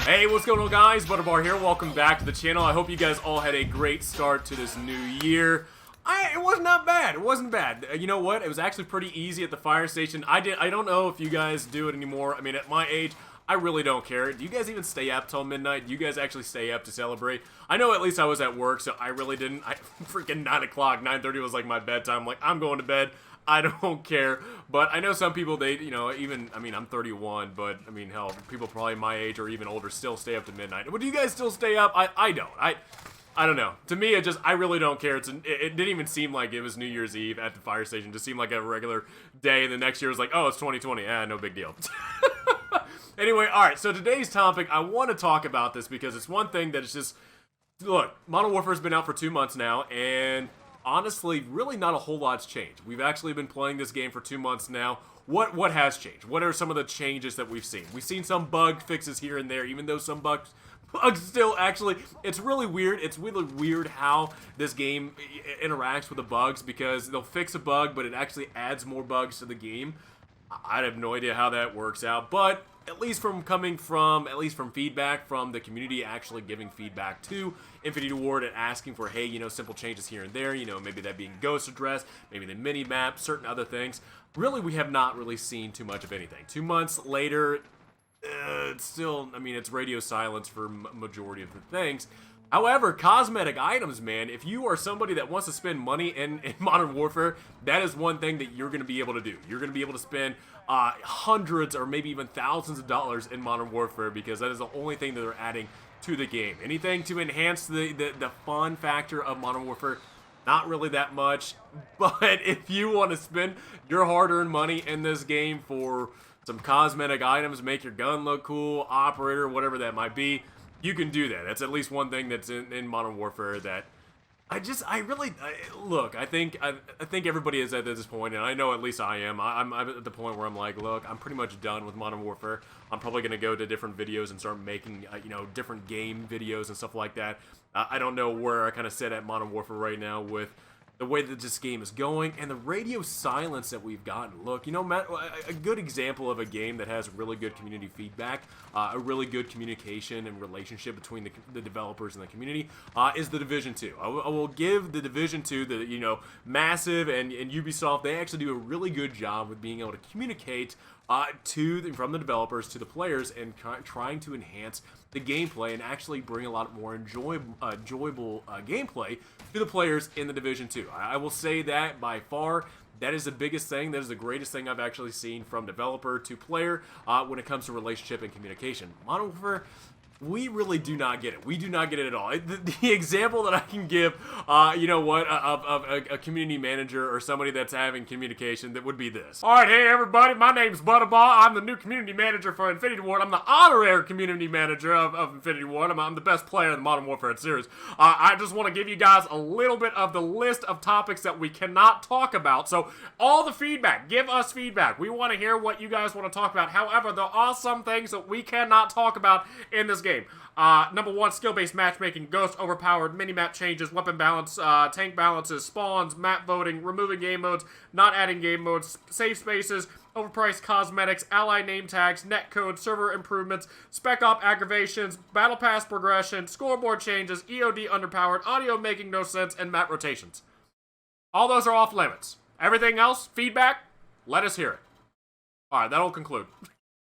Hey, what's going on, guys? Butterbar here. Welcome back to the channel. I hope you guys all had a great start to this new year. It was not bad. It wasn't bad. You know what? It was actually pretty easy at the fire station. I don't know if you guys do it anymore. I mean, at my age, I really don't care. Do you guys even stay up till midnight? Do you guys actually stay up to celebrate? I know at least I was at work, so I really didn't. Freaking 9 o'clock, 9:30 was like my bedtime. Like, I'm going to bed. I don't care, but I know some people, they, you know, even, I mean, I'm 31, but, I mean, hell, people probably my age or even older still stay up to midnight. But do you guys still stay up? I don't. I don't know. To me, I really don't care. It didn't even seem like it was New Year's Eve at the fire station. It just seemed like a regular day, and the next year was like, oh, it's 2020. No big deal. Anyway, alright, so today's topic, I want to talk about this because it's one thing that it's just, look, Modern Warfare's been out for 2 months now, and honestly, really not a whole lot's changed. We've actually been playing this game for 2 months now. What has changed? What are some of the changes that we've seen? We've seen some bug fixes here and there, even though some bugs still actually, it's really weird. It's really weird how this game interacts with the bugs, because they'll fix a bug, but it actually adds more bugs to the game. I have no idea how that works out, but at least from feedback from the community, actually giving feedback to Infinity Ward and asking for, hey, you know, simple changes here and there, you know, maybe that being ghost address, maybe the mini map, certain other things. Really, we have not really seen too much of anything. 2 months later, it's still, I mean, it's radio silence for majority of the things. However, cosmetic items, man, if you are somebody that wants to spend money in Modern Warfare, that is one thing that you're going to be able to do. You're going to be able to spend hundreds or maybe even thousands of dollars in Modern Warfare, because that is the only thing that they're adding to the game. Anything to enhance the fun factor of Modern Warfare, not really that much. But if you want to spend your hard-earned money in this game for some cosmetic items, make your gun look cool, operator, whatever that might be, you can do that. That's at least one thing that's in Modern Warfare that look, I think everybody is at this point, and I know at least I am. I'm at the point where I'm like, look, I'm pretty much done with Modern Warfare. I'm probably going to go to different videos and start making, you know, different game videos and stuff like that. I don't know where I kind of sit at Modern Warfare right now with the way that this game is going and the radio silence that we've gotten. Look, you know, Matt, a good example of a game that has really good community feedback, a really good communication and relationship between the developers and the community, is The Division 2. I will give The Division 2, the, you know, Massive and Ubisoft, they actually do a really good job with being able to communicate from the developers to the players and trying to enhance the gameplay and actually bring a lot more enjoyable gameplay to the players in The Division 2. I will say that by far, that is the biggest thing. That is the greatest thing I've actually seen from developer to player when it comes to relationship and communication. Modern Warfare, we really do not get it. We do not get it at all. The example that I can give, you know what, of a community manager or somebody that's having communication, that would be this. All right, hey everybody, my name's Butterball. I'm the new community manager for Infinity Ward. I'm the honorary community manager of Infinity Ward. I'm the best player in the Modern Warfare series. I just want to give you guys a little bit of the list of topics that we cannot talk about. So all the feedback, give us feedback. We want to hear what you guys want to talk about. However, there are some things that we cannot talk about in this game. Number 1, skill-based matchmaking, ghost overpowered, mini-map changes, weapon balance, tank balances, spawns, map voting, removing game modes, not adding game modes, save spaces, overpriced cosmetics, ally name tags, netcode, server improvements, spec op aggravations, battle pass progression, scoreboard changes, EOD underpowered, audio making no sense, and map rotations. All those are off limits. Everything else, feedback, let us hear it. Alright, that'll conclude.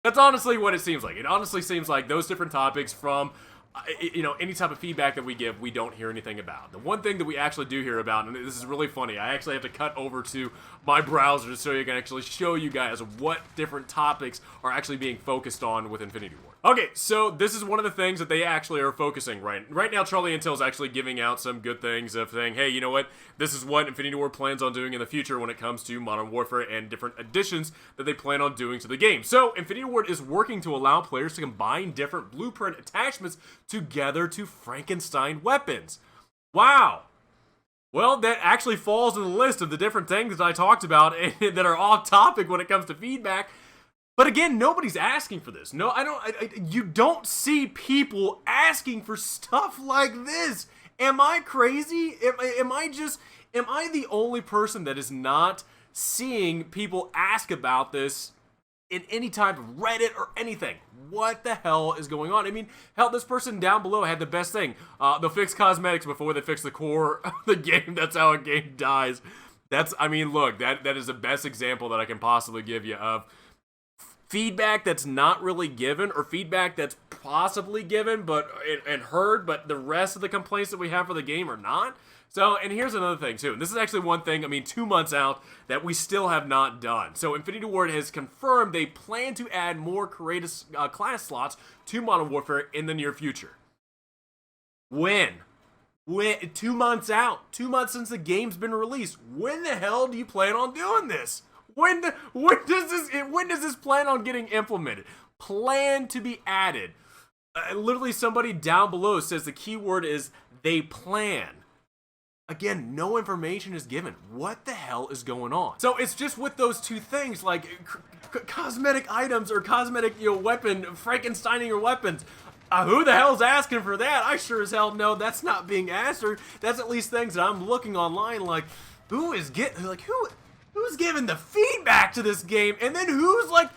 That's honestly what it seems like. It honestly seems like those different topics from, you know, any type of feedback that we give, we don't hear anything about. The one thing that we actually do hear about, and this is really funny, I actually have to cut over to my browser so you can actually show you guys what different topics are actually being focused on with Infinity Ward. Okay, so this is one of the things that they actually are focusing right now. Charlie Intel is actually giving out some good things of saying, hey, you know what, this is what Infinity Ward plans on doing in the future when it comes to Modern Warfare and different additions that they plan on doing to the game. So Infinity Ward is working to allow players to combine different blueprint attachments together to Frankenstein weapons. Wow. Well, that actually falls in the list of the different things that I talked about and that are off topic when it comes to feedback. But again, nobody's asking for this. No, you don't see people asking for stuff like this. Am I crazy? Am I the only person that is not seeing people ask about this in any type of Reddit or anything. What the hell is going on? I mean, hell, this person down below had the best thing. They'll fix cosmetics before they fix the core of the game. That's how a game dies. I mean, look, that is the best example that I can possibly give you of feedback that's not really given, or feedback that's possibly given but and heard, but the rest of the complaints that we have for the game are not. So, and here's another thing too. This is actually one thing, I mean, 2 months out, that we still have not done. So Infinity Ward has confirmed they plan to add more creative class slots to Modern Warfare in the near future. When? 2 months out. 2 months since the game's been released. When the hell do you plan on doing this? When does this plan on getting implemented? Plan to be added. Literally somebody down below says the keyword is they plan. Again, no information is given. What the hell is going on? So it's just with those two things, like cosmetic items or cosmetic, weapon, Frankensteining your weapons. Who the hell's asking for that? I sure as hell know that's not being asked, or that's at least things that I'm looking online like, who's giving the feedback to this game? And then who's like,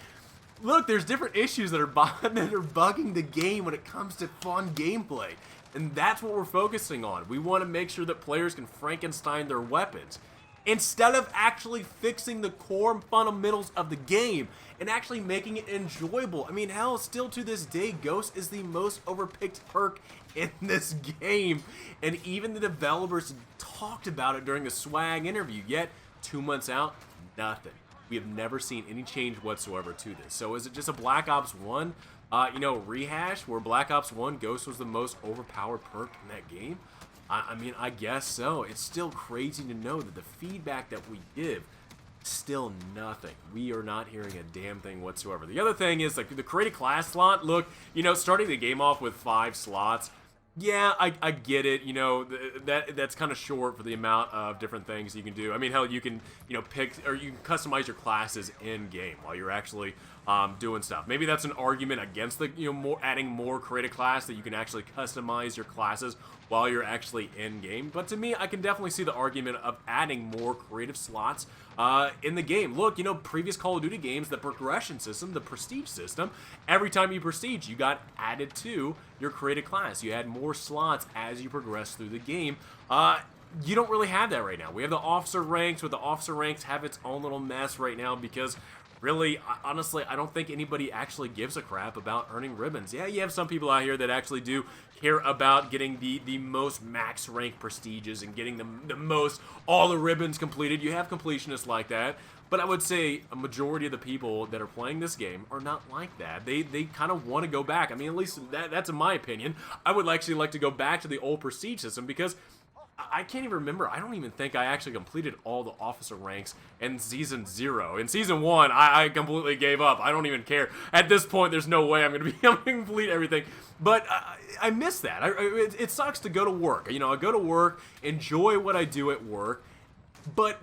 look, there's different issues that are bugging the game when it comes to fun gameplay. And that's what we're focusing on. We want to make sure that players can Frankenstein their weapons, instead of actually fixing the core fundamentals of the game and actually making it enjoyable. I mean, hell, still to this day, Ghost is the most overpicked perk in this game. And even the developers talked about it during the Swag interview. Yet, 2 months out, nothing. We have never seen any change whatsoever to this. So is it just a Black Ops 1 rehash where Black Ops 1 Ghost was the most overpowered perk in that game? I mean, I guess so. It's still crazy to know that the feedback that we give, still nothing. We are not hearing a damn thing whatsoever. The other thing is, like, the create a class slot. Look, starting the game off with 5 slots, yeah, I get it. That's kind of short for the amount of different things you can do. I mean, hell, you can, pick, or you can customize your classes in game while you're actually doing stuff. Maybe that's an argument against the, adding more creative class, that you can actually customize your classes while you're actually in game. But to me, I can definitely see the argument of adding more creative slots in the game. Look, previous Call of Duty games, the progression system, the prestige system, every time you prestige, you got added to your creative class. You had more slots as you progress through the game. You don't really have that right now. We have the officer ranks, where the officer ranks have its own little mess right now, because really, honestly, I don't think anybody actually gives a crap about earning ribbons. Yeah, you have some people out here that actually do care about getting the most max rank prestiges and getting the most, all the ribbons completed. You have completionists like that. But I would say a majority of the people that are playing this game are not like that. They kind of want to go back. I mean, at least that's in my opinion. I would actually like to go back to the old prestige system, because I can't even remember. I don't even think I actually completed all the officer ranks in Season 0. In Season 1, I completely gave up. I don't even care. At this point, there's no way I'm going to be able to complete everything. But I miss that. It sucks to go to work. I go to work, enjoy what I do at work, but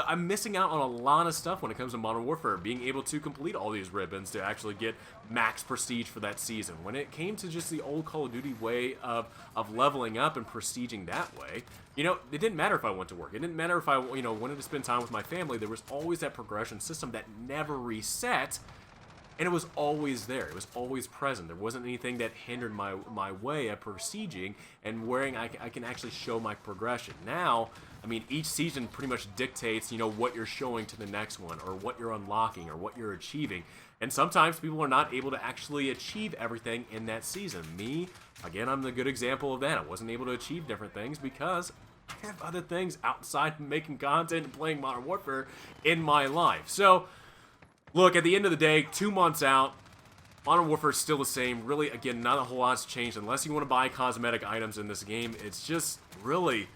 I'm missing out on a lot of stuff when it comes to Modern Warfare, being able to complete all these ribbons to actually get max prestige for that season. When it came to just the old Call of Duty way of leveling up and prestiging that way, it didn't matter if I went to work. It didn't matter if I wanted to spend time with my family. There was always that progression system that never reset, and it was always there. It was always present. There wasn't anything that hindered my way of prestiging and where I can actually show my progression. Now, I mean, each season pretty much dictates, what you're showing to the next one, or what you're unlocking, or what you're achieving. And sometimes people are not able to actually achieve everything in that season. Me, again, I'm the good example of that. I wasn't able to achieve different things because I have other things outside of making content and playing Modern Warfare in my life. So, look, at the end of the day, 2 months out, Modern Warfare is still the same. Really, again, not a whole lot's changed. Unless you want to buy cosmetic items in this game, it's just really,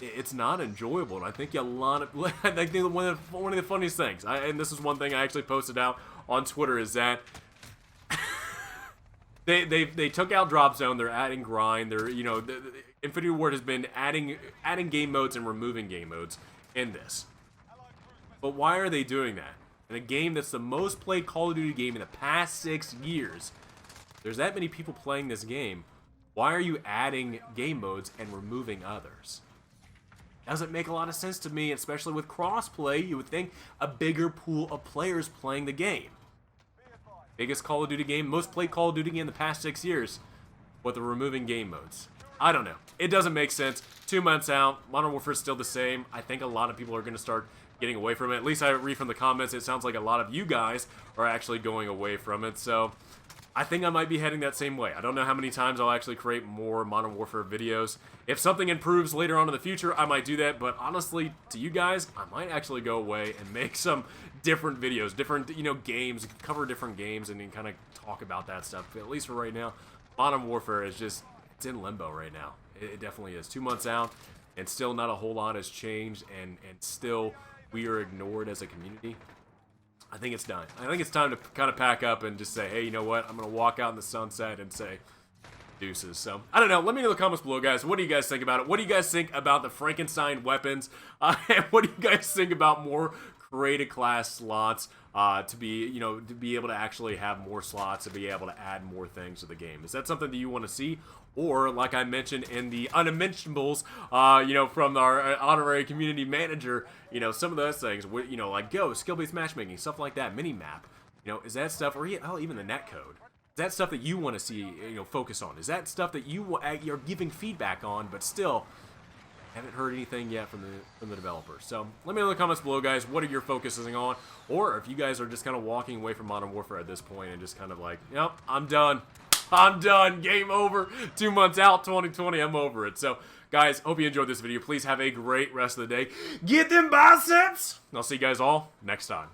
it's not enjoyable. And I think I think one of the funniest things, and this is one thing I actually posted out on Twitter, is that they took out Drop Zone. They're adding grind. They're Infinity Ward has been adding game modes and removing game modes in this. But why are they doing that? In a game that's the most played Call of Duty game in the past 6 years, there's that many people playing this game. Why are you adding game modes and removing others? Doesn't make a lot of sense to me, especially with crossplay. You would think a bigger pool of players playing the game. biggest Call of Duty game, most played Call of Duty game in the past 6 years, but they're removing game modes. I don't know. It doesn't make sense. 2 months out, Modern Warfare is still the same. I think a lot of people are going to start getting away from it. At least I read from the comments, it sounds like a lot of you guys are actually going away from it. So I think I might be heading that same way. I don't know how many times I'll actually create more Modern Warfare videos. If something improves later on in the future, I might do that. But honestly, to you guys, I might actually go away and make some different videos, different, games, cover different games, and then kind of talk about that stuff. But at least for right now, Modern Warfare is just, it's in limbo right now. It definitely is. 2 months out, and still not a whole lot has changed, and still we are ignored as a community. I think it's done. I think it's time to kind of pack up and just say, hey, you know what? I'm going to walk out in the sunset and say deuces. So, I don't know. Let me know in the comments below, guys. What do you guys think about it? What do you guys think about the Frankenstein weapons? And what do you guys think about more created class slots to be able to actually have more slots, to be able to add more things to the game? Is that something that you want to see? Or, like I mentioned in the unmentionables, from our honorary community manager, some of those things, like Go, skill-based matchmaking, stuff like that, mini-map, is that stuff, or even the netcode, is that stuff that you want to see, focus on? Is that stuff that you're giving feedback on, but still haven't heard anything yet from the developer? So let me know in the comments below, guys. What are your focusing on? Or if you guys are just kind of walking away from Modern Warfare at this point and just kind of like, yep, I'm done. I'm done. Game over. 2 months out, 2020. I'm over it. So, guys, hope you enjoyed this video. Please have a great rest of the day. Get them biceps. And I'll see you guys all next time.